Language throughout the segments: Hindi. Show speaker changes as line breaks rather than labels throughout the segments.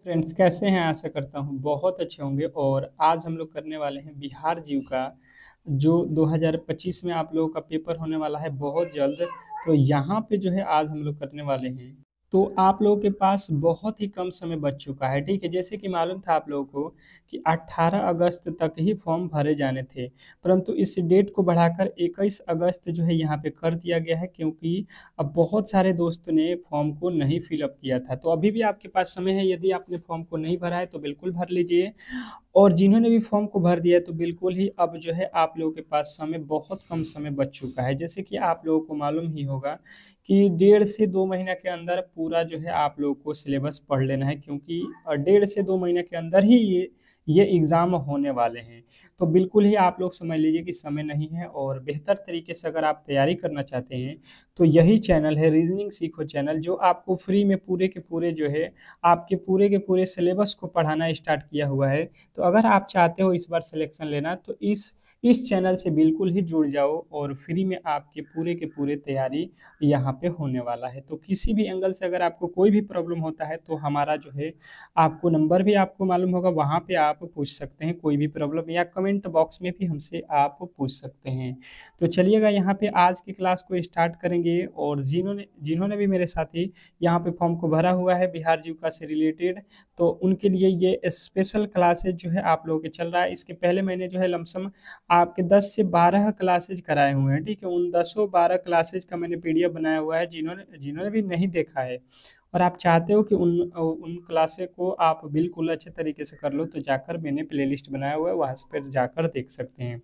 फ्रेंड्स कैसे हैं? आशा करता हूँ बहुत अच्छे होंगे। और आज हम लोग करने वाले हैं बिहार जीव का जो 2025 में आप लोगों का पेपर होने वाला है बहुत जल्द। तो यहाँ पे जो है आज हम लोग करने वाले हैं। तो आप लोगों के पास बहुत ही कम समय बच चुका है, ठीक है। जैसे कि मालूम था आप लोगों को कि 18 अगस्त तक ही फॉर्म भरे जाने थे, परंतु इस डेट को बढ़ाकर 21 अगस्त जो है यहाँ पे कर दिया गया है, क्योंकि अब बहुत सारे दोस्तों ने फॉर्म को नहीं फिलअप किया था। तो अभी भी आपके पास समय है, यदि आपने फॉर्म को नहीं भरा है तो बिल्कुल भर लीजिए। और जिन्होंने भी फॉर्म को भर दिया है तो बिल्कुल ही अब जो है आप लोगों के पास समय बहुत कम समय बच चुका है। जैसे कि आप लोगों को मालूम ही होगा कि 1.5 से 2 महीना के अंदर पूरा जो है आप लोगों को सिलेबस पढ़ लेना है, क्योंकि 1.5 से 2 महीने के अंदर ही ये एग्ज़ाम होने वाले हैं। तो बिल्कुल ही आप लोग समझ लीजिए कि समय नहीं है। और बेहतर तरीके से अगर आप तैयारी करना चाहते हैं तो यही चैनल है रीजनिंग सीखो चैनल, जो आपको फ्री में पूरे के पूरे जो है आपके पूरे के पूरे सिलेबस को पढ़ाना स्टार्ट किया हुआ है। तो अगर आप चाहते हो इस बार सिलेक्शन लेना तो इस चैनल से बिल्कुल ही जुड़ जाओ, और फ्री में आपके पूरे के पूरे तैयारी यहाँ पे होने वाला है। तो किसी भी एंगल से अगर आपको कोई भी प्रॉब्लम होता है तो हमारा जो है आपको नंबर भी आपको मालूम होगा, वहाँ पे आप पूछ सकते हैं कोई भी प्रॉब्लम, या कमेंट बॉक्स में भी हमसे आप पूछ सकते हैं। तो चलिएगा यहाँ पे आज की क्लास को स्टार्ट करेंगे। और जिन्होंने जिन्होंने भी मेरे साथी यहाँ पे फॉर्म को भरा हुआ है बिहार जीविका से रिलेटेड, तो उनके लिए ये स्पेशल क्लासेज जो है आप लोगों के चल रहा है। इसके पहले मैंने जो है लमसम आपके 10 से 12 क्लासेज कराए हुए हैं, ठीक है। उन 10-12 क्लासेज का मैंने पीडीएफ बनाया हुआ है। जिन्होंने जिन्होंने भी नहीं देखा है और आप चाहते हो कि उन क्लासे को आप बिल्कुल अच्छे तरीके से कर लो, तो जाकर मैंने प्लेलिस्ट बनाया हुआ है, वहाँ से फिर जाकर देख सकते हैं।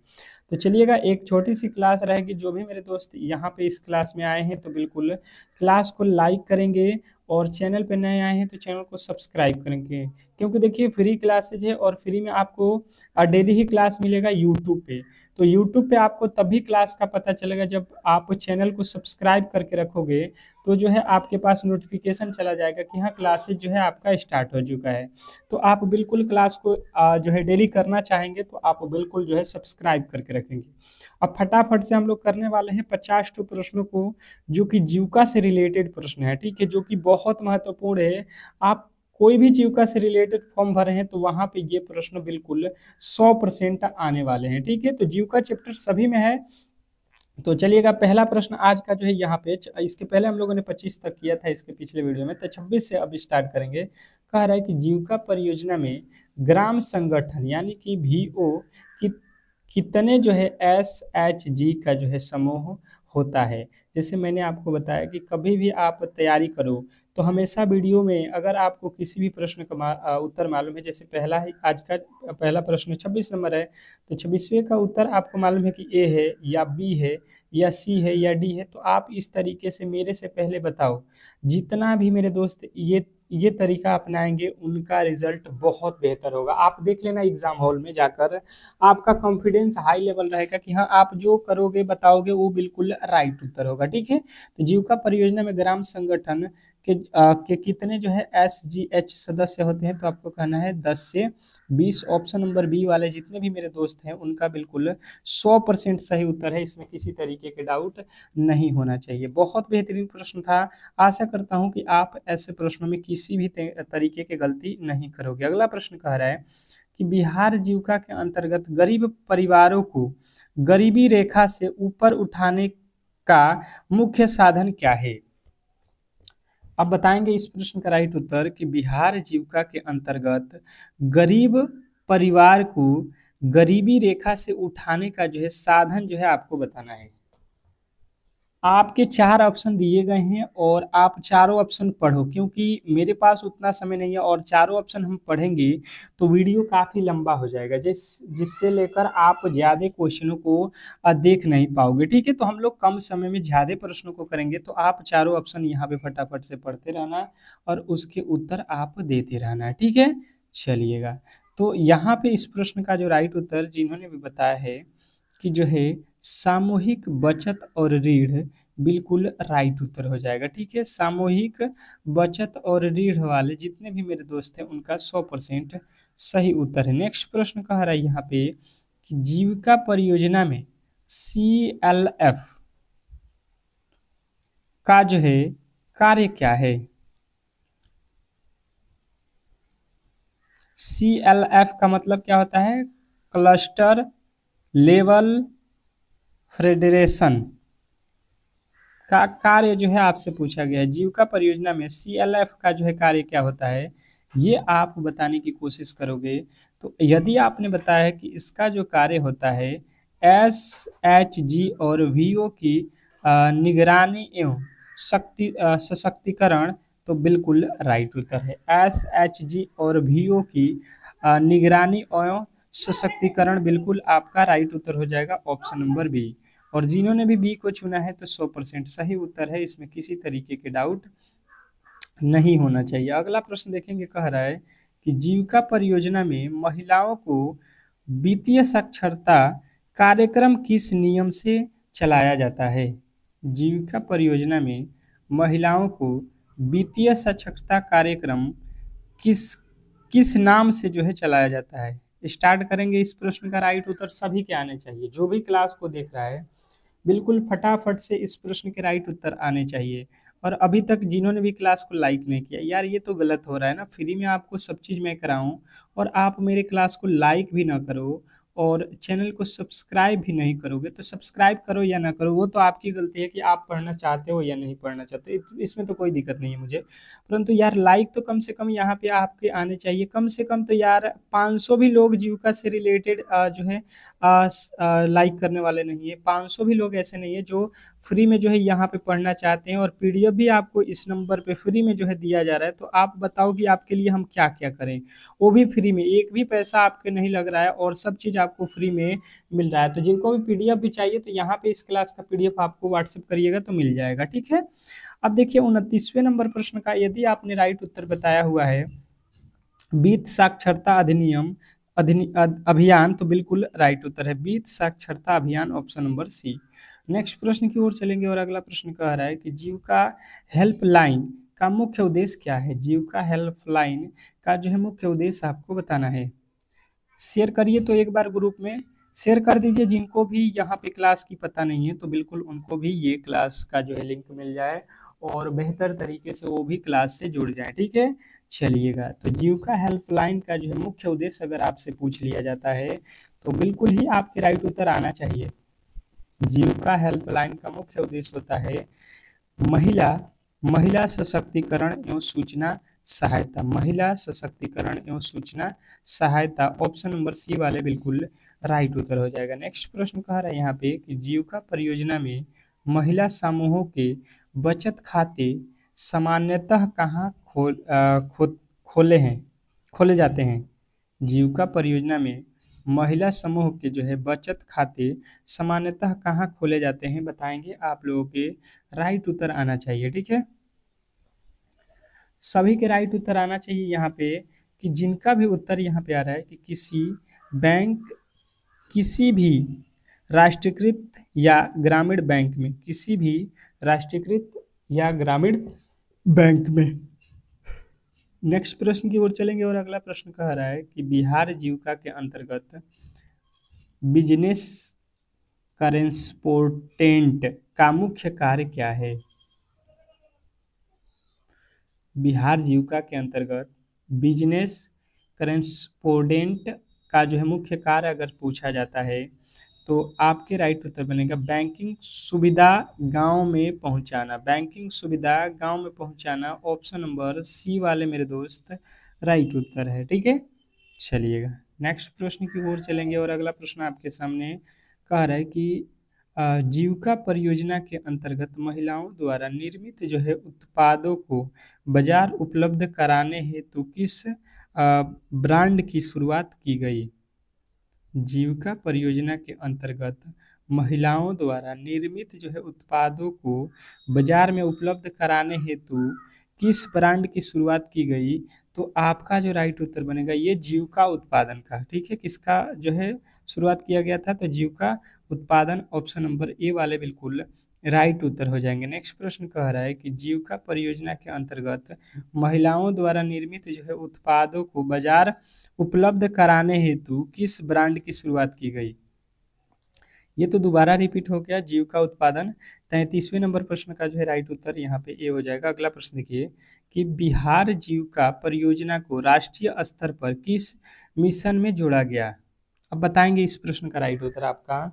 तो चलिएगा एक छोटी सी क्लास रहेगी। जो भी मेरे दोस्त यहाँ पे इस क्लास में आए हैं तो बिल्कुल क्लास को लाइक करेंगे, और चैनल पे नए आए हैं तो चैनल को सब्सक्राइब करेंगे, क्योंकि देखिए फ्री क्लासेज है और फ्री में आपको डेली ही क्लास मिलेगा यूट्यूब पे। तो यूट्यूब पे आपको तभी क्लास का पता चलेगा जब आप चैनल को सब्सक्राइब करके रखोगे। तो जो है आपके पास नोटिफिकेशन चला जाएगा कि हाँ क्लासेज जो है आपका स्टार्ट हो चुका है। तो आप बिल्कुल क्लास को जो है डेली करना चाहेंगे तो आप बिल्कुल जो है सब्सक्राइब करके रखेंगे। अब फटाफट से हम लोग करने वाले हैं 50 टू प्रश्नों को, जो कि जीविका से रिलेटेड प्रश्न है, ठीक है, जो कि बहुत महत्वपूर्ण है। आप कोई भी जीविका से रिलेटेड फॉर्म भरे हैं तो वहां पे ये प्रश्न बिल्कुल 100% आने वाले हैं, ठीक है। तो जीविका चैप्टर सभी में है। तो चलिएगा पहला प्रश्न आज का जो है यहाँ पे, इसके पहले हम लोगों ने 25 तक किया था इसके पिछले वीडियो में, तो 26 से अब स्टार्ट करेंगे। कह रहा है कि जीविका परियोजना में ग्राम संगठन यानी कि VO कि कितने जो है SHG का जो है समूह होता है। जैसे मैंने आपको बताया कि कभी भी आप तैयारी करो तो हमेशा वीडियो में अगर आपको किसी भी प्रश्न का उत्तर मालूम है, जैसे पहला ही आज का पहला प्रश्न 26 नंबर है, तो 26वें का उत्तर आपको मालूम है कि ए है या बी है या सी है या डी है, तो आप इस तरीके से मेरे से पहले बताओ। जितना भी मेरे दोस्त ये तरीका अपनाएंगे उनका रिजल्ट बहुत बेहतर होगा। आप देख लेना एग्जाम हॉल में जाकर, आपका कॉन्फिडेंस हाई लेवल रहेगा कि हाँ आप जो करोगे बताओगे वो बिल्कुल राइट उत्तर होगा, ठीक है। तो जीविका परियोजना में ग्राम संगठन के कितने जो है SGH सदस्य होते हैं, तो आपको कहना है 10 से 20। ऑप्शन नंबर बी वाले जितने भी मेरे दोस्त हैं उनका बिल्कुल 100% सही उत्तर है, इसमें किसी तरीके के डाउट नहीं होना चाहिए। बहुत बेहतरीन प्रश्न था। आशा करता हूं कि आप ऐसे प्रश्नों में किसी भी तरीके की गलती नहीं करोगे। अगला प्रश्न कह रहा है कि बिहार जीविका के अंतर्गत गरीब परिवारों को गरीबी रेखा से ऊपर उठाने का मुख्य साधन क्या है। अब बताएंगे इस प्रश्न का राइट उत्तर कि बिहार जीविका के अंतर्गत गरीब परिवार को गरीबी रेखा से उठाने का जो है साधन जो है आपको बताना है। आपके 4 ऑप्शन दिए गए हैं और आप चारों ऑप्शन पढ़ो, क्योंकि मेरे पास उतना समय नहीं है और चारों ऑप्शन हम पढ़ेंगे तो वीडियो काफ़ी लंबा हो जाएगा, जिससे लेकर आप ज़्यादा क्वेश्चनों को देख नहीं पाओगे, ठीक है। तो हम लोग कम समय में ज़्यादा प्रश्नों को करेंगे, तो आप चारों ऑप्शन यहाँ पे फटाफट से पढ़ते रहना और उसके उत्तर आप देते रहना है, ठीक है। चलिएगा, तो यहाँ पे इस प्रश्न का जो राइट उत्तर जिन्होंने भी बताया है कि जो है सामूहिक बचत और ऋण, बिल्कुल राइट उत्तर हो जाएगा, ठीक है। सामूहिक बचत और ऋण वाले जितने भी मेरे दोस्त हैं उनका 100% सही उत्तर है। नेक्स्ट प्रश्न कह रहा है यहाँ पे कि जीविका परियोजना में CLF का जो है कार्य क्या है। CLF का मतलब क्या होता है? क्लस्टर लेवल फेडरेशन का कार्य जो है आपसे पूछा गया है। जीविका परियोजना में CLF का जो है कार्य क्या होता है, ये आप बताने की कोशिश करोगे। तो यदि आपने बताया है कि इसका जो कार्य होता है SHG और VO की निगरानी एवं सशक्तिकरण, तो बिल्कुल राइट उत्तर है। SHG और VO की निगरानी एवं सशक्तिकरण बिल्कुल आपका राइट उत्तर हो जाएगा, ऑप्शन नंबर बी। और जिन्होंने भी बी को चुना है तो 100% सही उत्तर है, इसमें किसी तरीके के डाउट नहीं होना चाहिए। अगला प्रश्न देखेंगे, कह रहा है कि जीविका परियोजना में महिलाओं को वित्तीय साक्षरता कार्यक्रम किस नियम से चलाया जाता है? जीविका परियोजना में महिलाओं को वित्तीय साक्षरता कार्यक्रम किस किस नाम से जो है चलाया जाता है? स्टार्ट करेंगे। इस प्रश्न का राइट उत्तर सभी के आने चाहिए, जो भी क्लास को देख रहा है बिल्कुल फटाफट से इस प्रश्न के राइट उत्तर आने चाहिए। और अभी तक जिन्होंने भी क्लास को लाइक नहीं किया, यार ये तो गलत हो रहा है ना। फ्री में आपको सब चीज़ मैं कराऊं और आप मेरे क्लास को लाइक भी ना करो और चैनल को सब्सक्राइब भी नहीं करोगे, तो सब्सक्राइब करो या ना करो वो तो आपकी गलती है कि आप पढ़ना चाहते हो या नहीं पढ़ना चाहते, इसमें तो कोई दिक्कत नहीं है मुझे। परंतु यार लाइक तो कम से कम यहाँ पे आपके आने चाहिए, कम से कम तो यार 500 भी लोग जीविका से रिलेटेड जो है लाइक करने वाले नहीं है। 500 भी लोग ऐसे नहीं है जो फ्री में जो है यहाँ पे पढ़ना चाहते हैं, और PDF भी आपको इस नंबर पे फ्री में जो है दिया जा रहा है। तो आप बताओ कि आपके लिए हम क्या क्या करें, वो भी फ्री में, एक भी पैसा आपके नहीं लग रहा है और सब चीज़ आपको फ्री में मिल रहा है। तो जिनको भी PDF भी चाहिए तो यहाँ पे इस क्लास का PDF आपको व्हाट्सएप करिएगा तो मिल जाएगा, ठीक है। अब देखिए 29वें नंबर प्रश्न का यदि आपने राइट उत्तर बताया हुआ है वित्त साक्षरता अधिनियम अभियान, तो बिल्कुल राइट उत्तर है वित्त साक्षरता अभियान, ऑप्शन नंबर सी। नेक्स्ट प्रश्न की ओर चलेंगे और अगला प्रश्न कह रहा है कि जीविका हेल्पलाइन का मुख्य उद्देश्य क्या है? जीविका हेल्पलाइन का जो है मुख्य उद्देश्य आपको बताना है। शेयर करिए तो एक बार ग्रुप में शेयर कर दीजिए, जिनको भी यहाँ पे क्लास की पता नहीं है तो बिल्कुल उनको भी ये क्लास का जो है लिंक मिल जाए और बेहतर तरीके से वो भी क्लास से जुड़ जाए, ठीक है। चलिएगा, तो जीविका हेल्पलाइन का जो है मुख्य उद्देश्य अगर आपसे पूछ लिया जाता है तो बिल्कुल ही आपके राइट उत्तर आना चाहिए। जीविका हेल्पलाइन का मुख्य उद्देश्य होता है महिला महिला सशक्तिकरण एवं सूचना सहायता, महिला सशक्तिकरण एवं सूचना सहायता, ऑप्शन नंबर सी वाले बिल्कुल राइट उत्तर हो जाएगा। नेक्स्ट प्रश्न कह रहा है यहाँ पे कि जीविका परियोजना में महिला समूहों के बचत खाते सामान्यतः कहाँ खोले जाते हैं? जीविका परियोजना में महिला समूह के जो है बचत खाते सामान्यतः कहाँ खोले जाते हैं, बताएंगे। आप लोगों के राइट उत्तर आना चाहिए, ठीक है। सभी के राइट उत्तर आना चाहिए यहाँ पे कि जिनका भी उत्तर यहाँ पे आ रहा है कि किसी भी राष्ट्रीयकृत या ग्रामीण बैंक में, किसी भी राष्ट्रीयकृत या ग्रामीण बैंक में। नेक्स्ट प्रश्न की ओर चलेंगे और अगला प्रश्न कह रहा है कि बिहार जीविका के अंतर्गत बिजनेस करेस्पोंडेंट का मुख्य कार्य क्या है? बिहार जीविका के अंतर्गत बिजनेस करेस्पोंडेंट का जो है मुख्य कार्य अगर पूछा जाता है तो आपके राइट उत्तर बनेगा बैंकिंग सुविधा गांव में पहुंचाना, बैंकिंग सुविधा गांव में पहुंचाना, ऑप्शन नंबर सी वाले मेरे दोस्त राइट उत्तर है, ठीक है। चलिएगा, नेक्स्ट प्रश्न की ओर चलेंगे और अगला प्रश्न आपके सामने कह रहा है कि जीविका परियोजना के अंतर्गत महिलाओं द्वारा निर्मित जो है उत्पादों को बाजार उपलब्ध कराने हेतु किस ब्रांड की शुरुआत की गई? जीविका परियोजना के अंतर्गत महिलाओं द्वारा निर्मित जो है उत्पादों को बाजार में उपलब्ध कराने हेतु किस ब्रांड की शुरुआत की गई? तो आपका जो राइट उत्तर बनेगा ये जीविका उत्पादन का, ठीक है। किसका जो है शुरुआत किया गया था? तो जीविका उत्पादन, ऑप्शन नंबर ए वाले बिल्कुल राइट उत्तर हो जाएंगे। नेक्स्ट प्रश्न कह रहा है कि जीविका परियोजना के अंतर्गत महिलाओं द्वारा निर्मित जो है उत्पादों को बाजार उपलब्ध कराने हेतु किस ब्रांड की शुरुआत की गई? ये तो दोबारा रिपीट हो गया, जीविका उत्पादन। 33वें नंबर प्रश्न का जो है राइट उत्तर यहाँ पे ए हो जाएगा। अगला प्रश्न देखिए कि बिहार जीविका परियोजना को राष्ट्रीय स्तर पर किस मिशन में जोड़ा गया। अब बताएंगे इस प्रश्न का राइट उत्तर आपका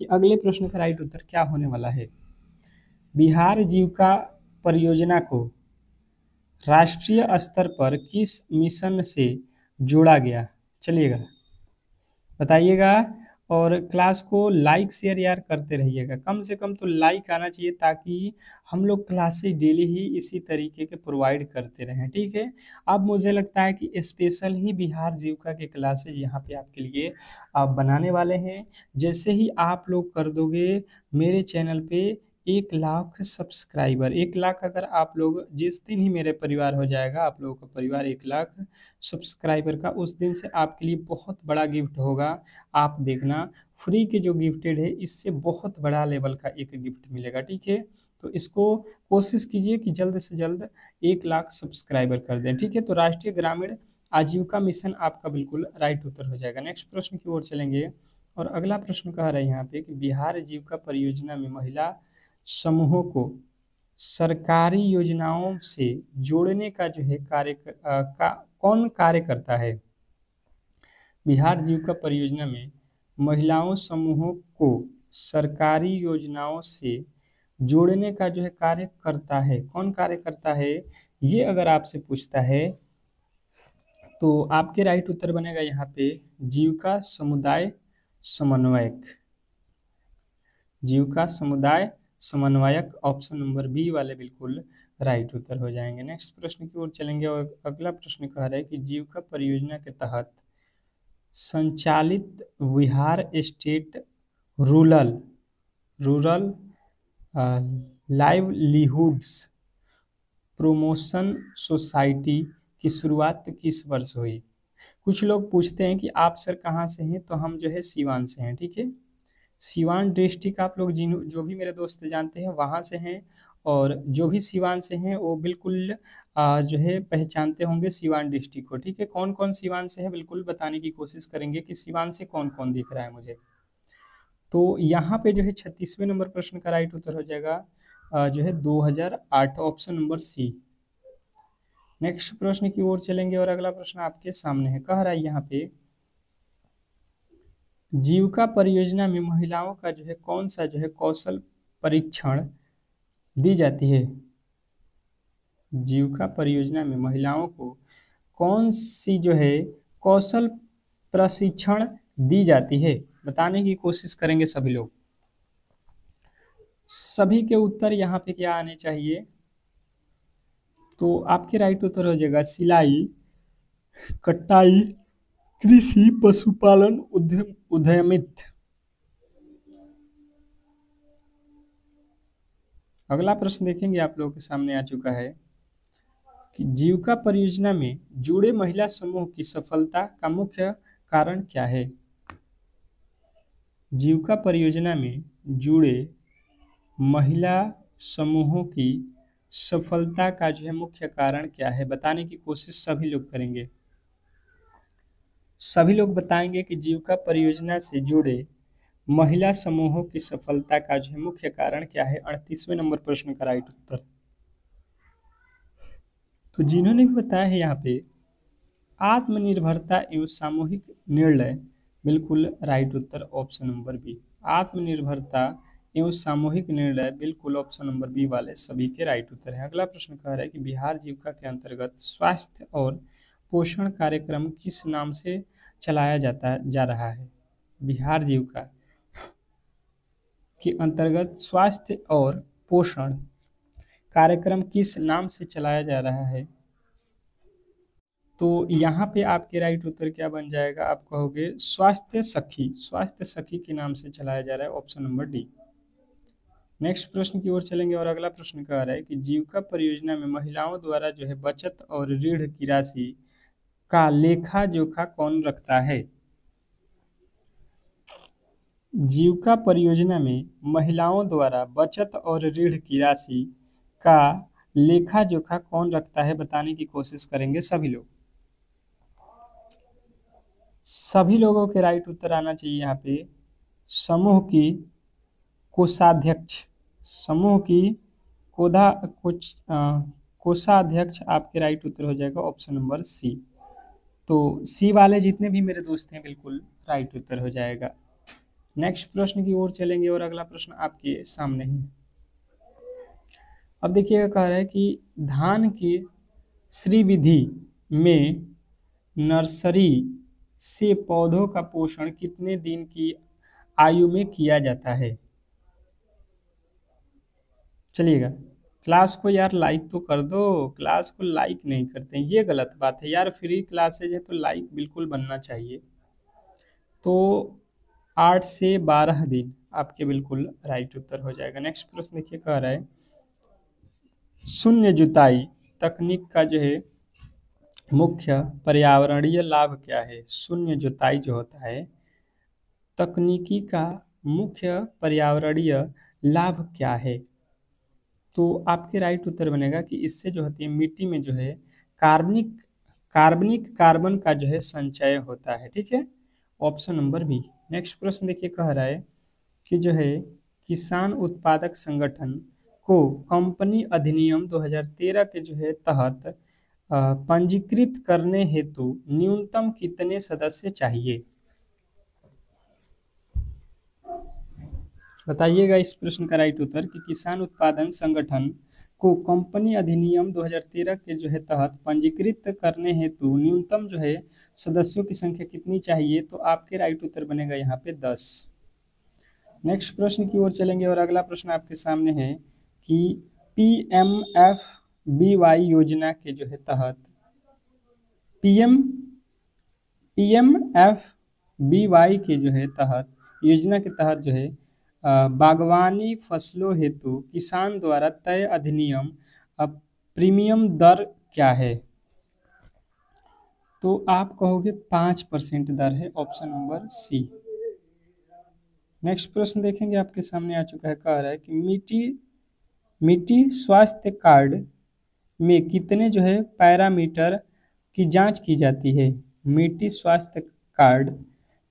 कि अगले प्रश्न का राइट उत्तर क्या होने वाला है। बिहार जीविका परियोजना को राष्ट्रीय स्तर पर किस मिशन से जोड़ा गया, चलिएगा बताइएगा। और क्लास को लाइक शेयर यार करते रहिएगा, कम से कम तो लाइक आना चाहिए ताकि हम लोग क्लासेस डेली ही इसी तरीके के प्रोवाइड करते रहें, ठीक है। अब मुझे लगता है कि स्पेशल ही बिहार जीविका के क्लासेज यहाँ पे आपके लिए आप बनाने वाले हैं। जैसे ही आप लोग कर दोगे मेरे चैनल पे 1 लाख सब्सक्राइबर, 1 लाख अगर आप लोग जिस दिन ही मेरे परिवार हो जाएगा, आप लोगों का परिवार 1 लाख सब्सक्राइबर का, उस दिन से आपके लिए बहुत बड़ा गिफ्ट होगा। आप देखना फ्री के जो गिफ्टेड है इससे बहुत बड़ा लेवल का एक गिफ्ट मिलेगा, ठीक है। तो इसको कोशिश कीजिए कि जल्द से जल्द 1 लाख सब्सक्राइबर कर दें, ठीक है। तो राष्ट्रीय ग्रामीण आजीविका मिशन आपका बिल्कुल राइट उत्तर हो जाएगा। नेक्स्ट प्रश्न की ओर चलेंगे और अगला प्रश्न कह रहा है यहाँ पे कि बिहार जीविका परियोजना में महिला समूहों को सरकारी योजनाओं से जोड़ने का जो है कौन कार्य करता है। बिहार जीविका परियोजना में महिलाओं समूहों को सरकारी योजनाओं से जोड़ने का जो है कार्य करता है, कौन कार्य करता है, ये अगर आपसे पूछता है तो आपके राइट उत्तर बनेगा यहाँ पे जीविका समुदाय समन्वयक। जीविका समुदाय समन्वयक ऑप्शन नंबर बी वाले बिल्कुल राइट उत्तर हो जाएंगे। नेक्स्ट प्रश्न की ओर चलेंगे और अगला प्रश्न कह रहा है कि जीविका परियोजना के तहत संचालित Bihar state rural rural livelihoods promotion society की शुरुआत किस वर्ष हुई। कुछ लोग पूछते हैं कि आप सर कहाँ से हैं, तो हम जो है सीवान से हैं, ठीक है। सीवान डिस्ट्रिक्ट आप लोग जो भी मेरे दोस्त जानते हैं वहाँ से हैं, और जो भी सीवान से हैं वो बिल्कुल जो है पहचानते होंगे सीवान डिस्ट्रिक्ट को, ठीक है। कौन कौन सीवान से है बिल्कुल बताने की कोशिश करेंगे कि सीवान से कौन कौन दिख रहा है मुझे। तो यहाँ पे जो है 36वें नंबर प्रश्न का राइट उत्तर हो जाएगा जो है 2008 ऑप्शन नंबर सी। नेक्स्ट प्रश्न की ओर चलेंगे और अगला प्रश्न आपके सामने है, कह रहा है यहाँ पे जीविका परियोजना में महिलाओं का जो है कौन सा जो है कौशल परीक्षण दी जाती है। जीविका परियोजना में महिलाओं को कौन सी जो है कौशल प्रशिक्षण दी जाती है, बताने की कोशिश करेंगे सभी लोग। सभी के उत्तर यहाँ पे क्या आने चाहिए, तो आपके राइट उत्तर हो जाएगा सिलाई, कटाई, कृषि, पशुपालन, उद्यमित। अगला प्रश्न देखेंगे आप लोगों के सामने आ चुका है कि जीविका परियोजना में जुड़े महिला समूह की सफलता का मुख्य कारण क्या है। जीविका परियोजना में जुड़े महिला समूहों की सफलता का जो है मुख्य कारण क्या है, बताने की कोशिश सभी लोग करेंगे। सभी लोग बताएंगे कि जीविका परियोजना से जुड़े महिला समूहों की सफलता का जो है मुख्य कारण क्या है। 38वें नंबर प्रश्न का राइट उत्तर। तो जिन्होंने भी बताया है यहाँ पे आत्मनिर्भरता एवं सामूहिक निर्णय, बिल्कुल राइट उत्तर ऑप्शन नंबर बी। आत्मनिर्भरता एवं सामूहिक निर्णय बिल्कुल ऑप्शन नंबर बी वाले सभी के राइट उत्तर है। अगला प्रश्न कह रहा है कि बिहार जीविका के अंतर्गत स्वास्थ्य और पोषण कार्यक्रम किस नाम से चलाया जा रहा है। बिहार जीविका के अंतर्गत स्वास्थ्य और पोषण कार्यक्रम किस नाम से चलाया जा रहा है, तो यहाँ पे आपके राइट उत्तर क्या बन जाएगा, आप कहोगे स्वास्थ्य सखी। स्वास्थ्य सखी के नाम से चलाया जा रहा है ऑप्शन नंबर डी। नेक्स्ट प्रश्न की ओर चलेंगे और अगला प्रश्न कह रहा है कि जीविका परियोजना में महिलाओं द्वारा जो है बचत और ऋण की राशि का लेखा जोखा कौन रखता है। जीविका परियोजना में महिलाओं द्वारा बचत और ऋण की राशि का लेखा जोखा कौन रखता है, बताने की कोशिश करेंगे सभी लोग। सभी लोगों के राइट उत्तर आना चाहिए यहाँ पे समूह की कोषाध्यक्ष। समूह की कोधा कुछ कोषाध्यक्ष आपके राइट उत्तर हो जाएगा ऑप्शन नंबर सी। तो सी वाले जितने भी मेरे दोस्त हैं बिल्कुल राइट उत्तर हो जाएगा। नेक्स्ट प्रश्न की ओर चलेंगे और अगला प्रश्न आपके सामने है। अब देखिएगा, कह रहा है कि धान की श्रीविधि में नर्सरी से पौधों का पोषण कितने दिन की आयु में किया जाता है। चलिएगा, क्लास को यार लाइक तो कर दो, क्लास को लाइक नहीं करते हैं, ये गलत बात है यार, फ्री क्लासेज है तो लाइक बिल्कुल बनना चाहिए। तो 8 से 12 दिन आपके बिल्कुल राइट उत्तर हो जाएगा। नेक्स्ट प्रश्न देखिए, कह रहा है शून्य जुताई तकनीक का जो है मुख्य पर्यावरणीय लाभ क्या है। शून्य जुताई जो होता है तकनीकी का मुख्य पर्यावरणीय लाभ क्या है। तो आपके राइट उत्तर बनेगा कि इससे जो होती है मिट्टी में जो है कार्बन का जो है संचय होता है। ठीक है, ऑप्शन नंबर बी। नेक्स्ट प्रश्न देखिए, कह रहा है कि जो है किसान उत्पादक संगठन को कंपनी अधिनियम 2013 के जो है तहत पंजीकृत करने हेतु न्यूनतम कितने सदस्य चाहिए। बताइएगा इस प्रश्न का राइट उत्तर कि किसान उत्पादन संगठन को कंपनी अधिनियम 2013 के जो है तहत पंजीकृत करने हेतु न्यूनतम जो है सदस्यों की संख्या कितनी चाहिए। तो आपके राइट उत्तर बनेगा यहाँ पे 10। नेक्स्ट प्रश्न की ओर चलेंगे और अगला प्रश्न आपके सामने है कि PMFBY योजना के जो है तहत PMFBY के जो है तहत योजना के तहत जो है बागवानी फसलों हेतु किसान द्वारा तय अधिनियम प्रीमियम दर क्या है। तो आप कहोगे 5% दर है, ऑप्शन नंबर सी। नेक्स्ट प्रश्न देखेंगे, आपके सामने आ चुका है, कह रहा है कि मिट्टी स्वास्थ्य कार्ड में कितने जो है पैरामीटर की जांच की जाती है। मिट्टी स्वास्थ्य कार्ड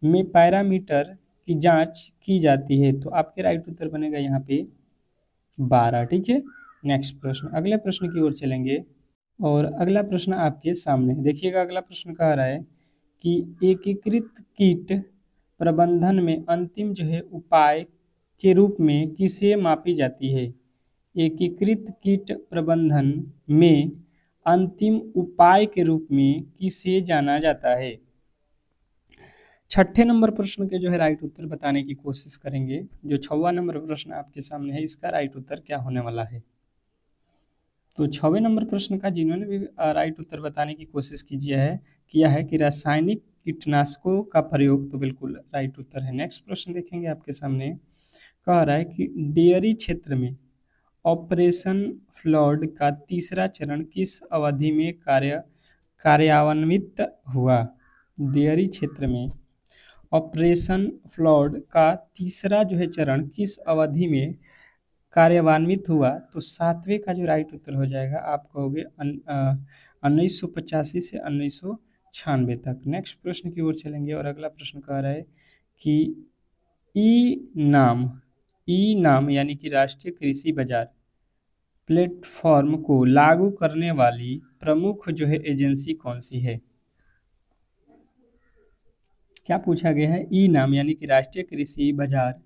में पैरामीटर की जांच की जाती है। तो आपके राइट उत्तर बनेगा यहाँ पे 12। ठीक है, नेक्स्ट प्रश्न, अगले प्रश्न की ओर चलेंगे और अगला प्रश्न आपके सामने है। देखिएगा, अगला प्रश्न कह रहा है कि एकीकृत कीट प्रबंधन में अंतिम जो है उपाय के रूप में किसे मापी जाती है। एकीकृत कीट प्रबंधन में अंतिम उपाय के रूप में किसे जाना जाता है। छठे नंबर प्रश्न के जो है राइट उत्तर बताने की कोशिश करेंगे। जो 6वां नंबर प्रश्न आपके सामने है, इसका राइट उत्तर क्या होने वाला है। तो 6वें नंबर प्रश्न का जिन्होंने भी राइट उत्तर बताने की कोशिश किया है कि रासायनिक कीटनाशकों का प्रयोग, तो बिल्कुल राइट उत्तर है। नेक्स्ट प्रश्न देखेंगे, आपके सामने कह रहा है कि डेयरी क्षेत्र में ऑपरेशन फ्लड का तीसरा चरण किस अवधि में कार्यान्वित हुआ। डेयरी क्षेत्र में ऑपरेशन फ्लड का तीसरा जो है चरण किस अवधि में कार्यान्वित हुआ। तो 7वें का जो राइट उत्तर हो जाएगा, आप कहोगे 1985 से 1996 तक। नेक्स्ट प्रश्न की ओर चलेंगे और अगला प्रश्न कह रहा है कि ई नाम यानी कि राष्ट्रीय कृषि बाजार प्लेटफॉर्म को लागू करने वाली प्रमुख जो है एजेंसी कौन सी है। क्या पूछा गया है, ई नाम यानी कि राष्ट्रीय कृषि बाजार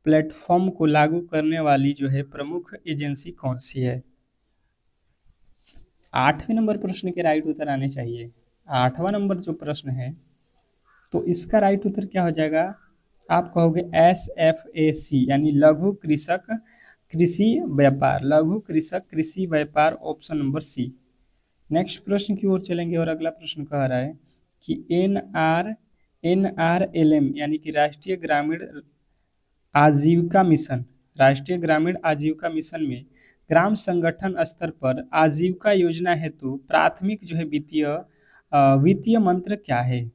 प्लेटफॉर्म को लागू करने वाली जो है प्रमुख एजेंसी कौन सी है। 8वें नंबर प्रश्न के राइट उत्तर आने चाहिए। 8वां नंबर जो प्रश्न है, तो इसका राइट उत्तर क्या हो जाएगा, आप कहोगे SFAC यानी लघु कृषक कृषि व्यापार, लघु कृषक कृषि व्यापार, ऑप्शन नंबर सी। नेक्स्ट प्रश्न की ओर चलेंगे और अगला प्रश्न कह रहा है कि NRLM यानी कि राष्ट्रीय ग्रामीण आजीविका मिशन, राष्ट्रीय ग्रामीण आजीविका मिशन में ग्राम संगठन स्तर पर आजीविका योजना हेतु प्राथमिक जो है वित्तीय मंत्र क्या है।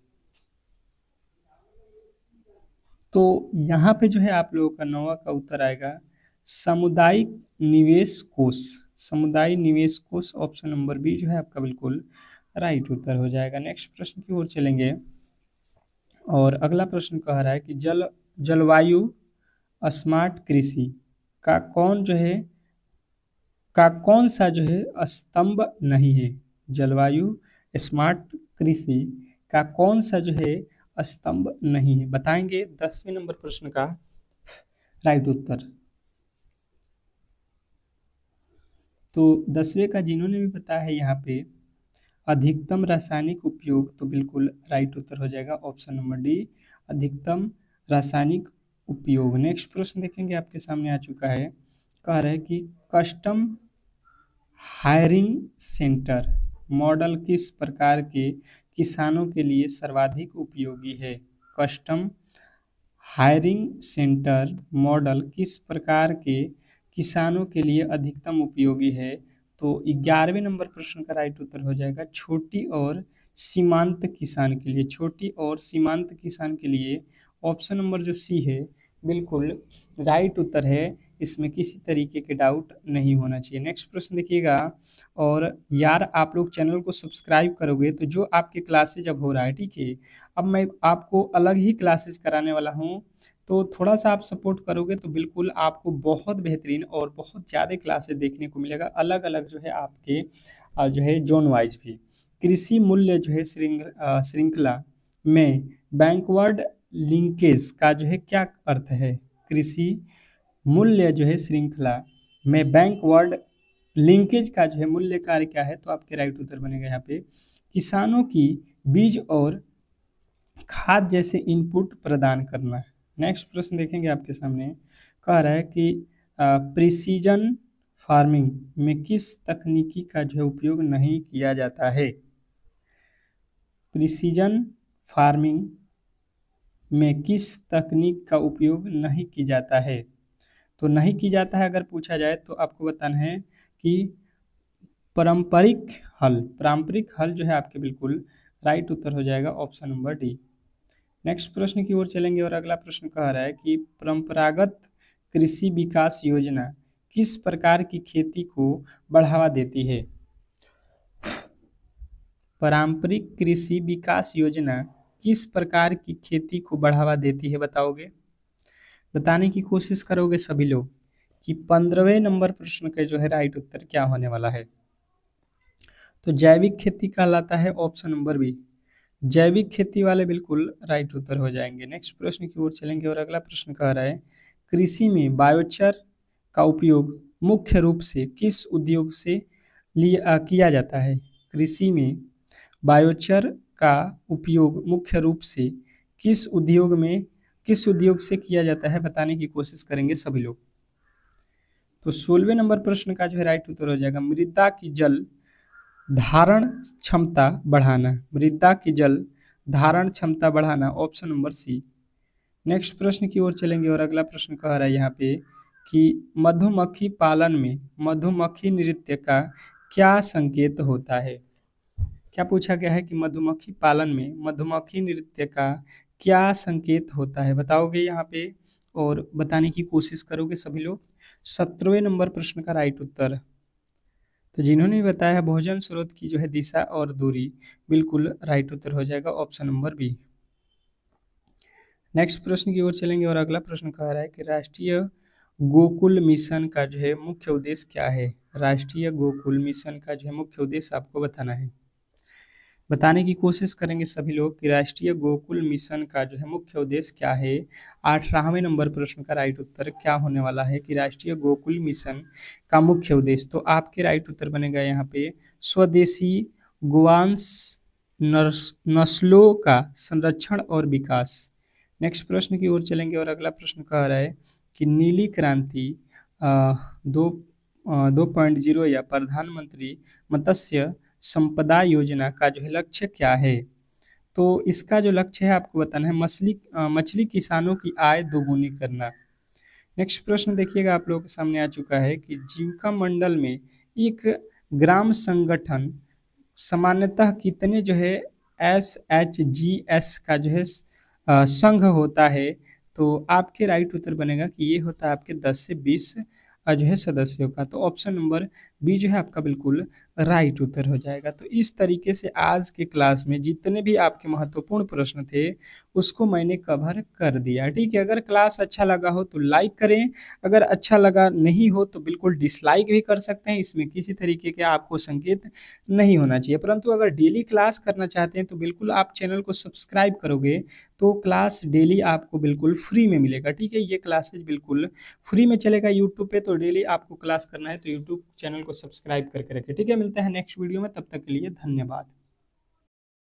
तो यहाँ पे जो है आप लोगों का 9वां का उत्तर आएगा सामुदायिक निवेश कोष, समुदाय निवेश कोष, ऑप्शन नंबर बी जो है आपका बिल्कुल राइट उत्तर हो जाएगा। नेक्स्ट प्रश्न की ओर चलेंगे और अगला प्रश्न कह रहा है कि जलवायु स्मार्ट कृषि का कौन जो है का कौन सा जो है स्तंभ नहीं है? जलवायु, स्मार्ट कृषि का कौन सा जो है स्तंभ नहीं है? बताएंगे 10वें नंबर प्रश्न का राइट उत्तर। तो 10वें का जिन्होंने भी बताया है यहाँ पे अधिकतम रासायनिक उपयोग, तो बिल्कुल राइट उत्तर हो जाएगा ऑप्शन नंबर डी, अधिकतम रासायनिक उपयोग। नेक्स्ट प्रश्न देखेंगे, आपके सामने आ चुका है, कह रहा है कि कस्टम हायरिंग सेंटर मॉडल किस प्रकार के किसानों के लिए सर्वाधिक उपयोगी है? कस्टम हायरिंग सेंटर मॉडल किस प्रकार के किसानों के लिए अधिकतम उपयोगी है? तो 11वें नंबर प्रश्न का राइट उत्तर हो जाएगा छोटी और सीमांत किसान के लिए। छोटी और सीमांत किसान के लिए ऑप्शन नंबर जो सी है बिल्कुल राइट उत्तर है, इसमें किसी तरीके के डाउट नहीं होना चाहिए। नेक्स्ट प्रश्न देखिएगा, और यार आप लोग चैनल को सब्सक्राइब करोगे तो जो आपके क्लासेज अब हो रहा है, ठीक है, अब मैं आपको अलग ही क्लासेस कराने वाला हूँ, तो थोड़ा सा आप सपोर्ट करोगे तो बिल्कुल आपको बहुत बेहतरीन और बहुत ज़्यादा क्लासेस देखने को मिलेगा, अलग अलग जो है आपके जो है जोन वाइज भी। कृषि मूल्य जो है श्रृंखला में बैकवर्ड लिंकेज का जो है क्या अर्थ है? कृषि मूल्य जो है श्रृंखला में बैकवर्ड लिंकेज का जो है मूल्य कार्य क्या है? तो आपके राइट उत्तर बनेगा यहाँ पे किसानों की बीज और खाद जैसे इनपुट प्रदान करना। नेक्स्ट प्रश्न देखेंगे, आपके सामने कह रहा है कि प्रिसीजन फार्मिंग में किस तकनीकी का जो है उपयोग नहीं किया जाता है? प्रिसीजन फार्मिंग में किस तकनीक का उपयोग नहीं की जाता है? तो नहीं की जाता है अगर पूछा जाए तो आपको बताना है कि पारंपरिक हल जो है आपके बिल्कुल राइट उत्तर हो जाएगा ऑप्शन नंबर डी। नेक्स्ट प्रश्न की ओर चलेंगे, और अगला प्रश्न कह रहा है कि परंपरागत कृषि विकास योजना किस प्रकार की खेती को बढ़ावा देती है? पारंपरिक कृषि विकास योजना किस प्रकार की खेती को बढ़ावा देती है? बताओगे, बताने की कोशिश करोगे सभी लोग कि 15वें नंबर प्रश्न का जो है राइट उत्तर क्या होने वाला है? तो जैविक खेती कहलाता है ऑप्शन नंबर बी। जैविक खेती वाले बिल्कुल राइट उत्तर हो जाएंगे। नेक्स्ट प्रश्न की ओर चलेंगे, और अगला प्रश्न कह रहा है कृषि में बायोचार का उपयोग मुख्य रूप से किस उद्योग से किया जाता है? कृषि में बायोचार का उपयोग मुख्य रूप से किस उद्योग से किया जाता है? बताने की कोशिश करेंगे सभी लोग। तो 16वें नंबर प्रश्न का जो है राइट उत्तर हो जाएगा मृदा की जल धारण क्षमता बढ़ाना। मृदा की जल धारण क्षमता बढ़ाना, ऑप्शन नंबर सी। नेक्स्ट प्रश्न की ओर चलेंगे, और अगला प्रश्न कह रहा है यहाँ पे कि मधुमक्खी पालन में मधुमक्खी नृत्य का क्या संकेत होता है? क्या पूछा गया है कि मधुमक्खी पालन में मधुमक्खी नृत्य का क्या संकेत होता है? बताओगे यहाँ पे और बताने की कोशिश करोगे सभी लोग। 17वें नंबर प्रश्न का राइट उत्तर, तो जिन्होंने भी बताया है भोजन स्रोत की जो है दिशा और दूरी, बिल्कुल राइट उत्तर हो जाएगा ऑप्शन नंबर बी। नेक्स्ट प्रश्न की ओर चलेंगे, और अगला प्रश्न कह रहा है कि राष्ट्रीय गोकुल मिशन का जो है मुख्य उद्देश्य क्या है? राष्ट्रीय गोकुल मिशन का जो है मुख्य उद्देश्य आपको बताना है। बताने की कोशिश करेंगे सभी लोग कि राष्ट्रीय गोकुल मिशन का जो है मुख्य उद्देश्य क्या है। 18वें नंबर प्रश्न का राइट उत्तर क्या होने वाला है कि राष्ट्रीय गोकुल मिशन का मुख्य उद्देश्य, तो आपके राइट उत्तर बनेगा यहाँ पे स्वदेशी गोवंश नस्लों का संरक्षण और विकास। नेक्स्ट प्रश्न की ओर चलेंगे, और अगला प्रश्न कह रहा है कि नीली क्रांति 2.0 या प्रधानमंत्री मत्स्य संपदा योजना का जो है लक्ष्य क्या है? तो इसका जो लक्ष्य है आपको बताना है मछली किसानों की आय दोगुनी करना। नेक्स्ट प्रश्न देखिएगा, आप लोगों के सामने आ चुका है कि जीविका मंडल में एक ग्राम संगठन सामान्यतः कितने जो है SHGS का जो है संघ होता है? तो आपके राइट उत्तर बनेगा कि ये होता है आपके 10 से 20 जो है सदस्यों का। तो ऑप्शन नंबर बी जो है आपका बिल्कुल राइट उत्तर हो जाएगा। तो इस तरीके से आज के क्लास में जितने भी आपके महत्वपूर्ण प्रश्न थे, उसको मैंने कवर कर दिया, ठीक है? अगर क्लास अच्छा लगा हो तो लाइक करें, अगर अच्छा लगा नहीं हो तो बिल्कुल डिसलाइक भी कर सकते हैं, इसमें किसी तरीके के आपको संकेत नहीं होना चाहिए। परंतु अगर डेली क्लास करना चाहते हैं तो बिल्कुल आप चैनल को सब्सक्राइब करोगे तो क्लास डेली आपको बिल्कुल फ्री में मिलेगा, ठीक है? ये क्लासेज बिल्कुल फ्री में चलेगा यूट्यूब पे, तो डेली आपको क्लास करना है तो यूट्यूब चैनल को सब्सक्राइब करके रखें, ठीक है? मिलते हैं नेक्स्ट वीडियो में, तब तक के लिए धन्यवाद।